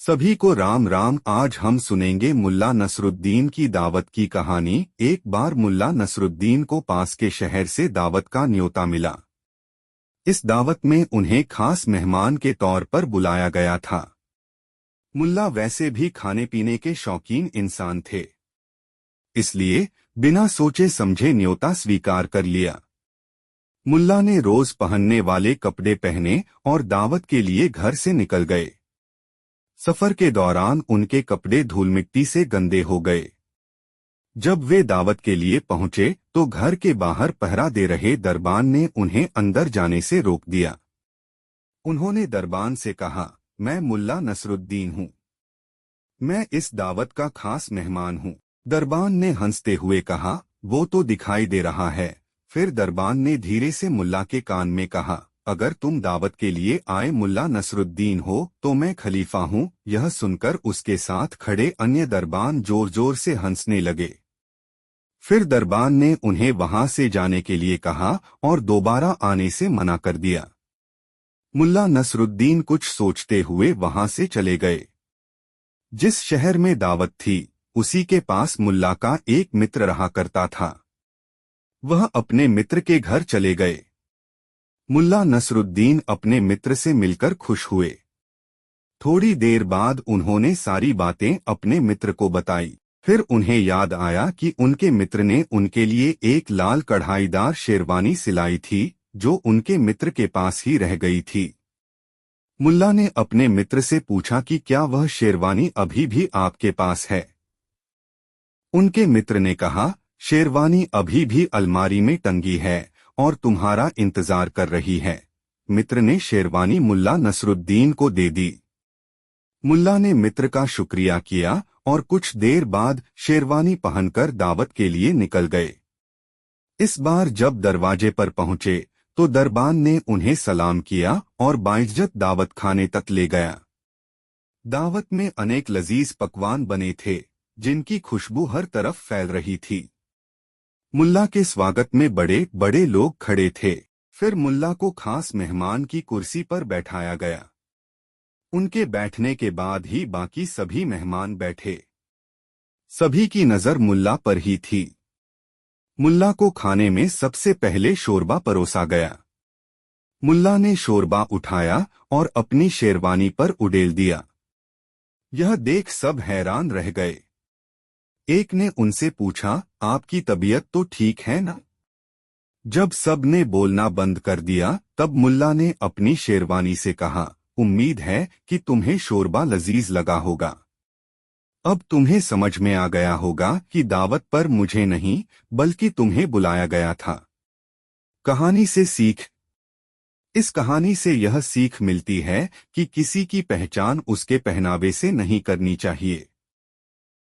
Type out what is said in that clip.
सभी को राम राम। आज हम सुनेंगे मुल्ला नसरुद्दीन की दावत की कहानी। एक बार मुल्ला नसरुद्दीन को पास के शहर से दावत का न्योता मिला। इस दावत में उन्हें खास मेहमान के तौर पर बुलाया गया था। मुल्ला वैसे भी खाने पीने के शौकीन इंसान थे, इसलिए बिना सोचे समझे न्योता स्वीकार कर लिया। मुल्ला ने रोज पहनने वाले कपड़े पहने और दावत के लिए घर से निकल गए। सफर के दौरान उनके कपड़े धूल मिट्टी से गंदे हो गए। जब वे दावत के लिए पहुंचे तो घर के बाहर पहरा दे रहे दरबान ने उन्हें अंदर जाने से रोक दिया। उन्होंने दरबान से कहा, मैं मुल्ला नसरुद्दीन हूँ। मैं इस दावत का खास मेहमान हूँ। दरबान ने हंसते हुए कहा, वो तो दिखाई दे रहा है। फिर दरबान ने धीरे से मुल्ला के कान में कहा, अगर तुम दावत के लिए आए मुल्ला नसरुद्दीन हो तो मैं खलीफा हूँ। यह सुनकर उसके साथ खड़े अन्य दरबान जोर जोर से हंसने लगे। फिर दरबान ने उन्हें वहां से जाने के लिए कहा और दोबारा आने से मना कर दिया। मुल्ला नसरुद्दीन कुछ सोचते हुए वहां से चले गए। जिस शहर में दावत थी उसी के पास मुल्ला का एक मित्र रहा करता था। वह अपने मित्र के घर चले गए। मुल्ला नसरुद्दीन अपने मित्र से मिलकर खुश हुए। थोड़ी देर बाद उन्होंने सारी बातें अपने मित्र को बताई। फिर उन्हें याद आया कि उनके मित्र ने उनके लिए एक लाल कढ़ाईदार शेरवानी सिलाई थी जो उनके मित्र के पास ही रह गई थी। मुल्ला ने अपने मित्र से पूछा कि क्या वह शेरवानी अभी भी आपके पास है। उनके मित्र ने कहा, शेरवानी अभी भी अलमारी में टंगी है और तुम्हारा इंतजार कर रही है। मित्र ने शेरवानी मुल्ला नसरुद्दीन को दे दी। मुल्ला ने मित्र का शुक्रिया किया और कुछ देर बाद शेरवानी पहनकर दावत के लिए निकल गए। इस बार जब दरवाजे पर पहुंचे तो दरबान ने उन्हें सलाम किया और बाइज्जत दावत खाने तक ले गया। दावत में अनेक लजीज पकवान बने थे जिनकी खुशबू हर तरफ फैल रही थी। मुल्ला के स्वागत में बड़े बड़े लोग खड़े थे। फिर मुल्ला को खास मेहमान की कुर्सी पर बैठाया गया। उनके बैठने के बाद ही बाकी सभी मेहमान बैठे। सभी की नजर मुल्ला पर ही थी। मुल्ला को खाने में सबसे पहले शोरबा परोसा गया। मुल्ला ने शोरबा उठाया और अपनी शेरवानी पर उड़ेल दिया। यह देख सब हैरान रह गए। एक ने उनसे पूछा, आपकी तबीयत तो ठीक है ना? जब सब ने बोलना बंद कर दिया तब मुल्ला ने अपनी शेरवानी से कहा, उम्मीद है कि तुम्हें शोरबा लजीज लगा होगा। अब तुम्हें समझ में आ गया होगा कि दावत पर मुझे नहीं बल्कि तुम्हें बुलाया गया था। कहानी से सीख। इस कहानी से यह सीख मिलती है कि किसी की पहचान उसके पहनावे से नहीं करनी चाहिए।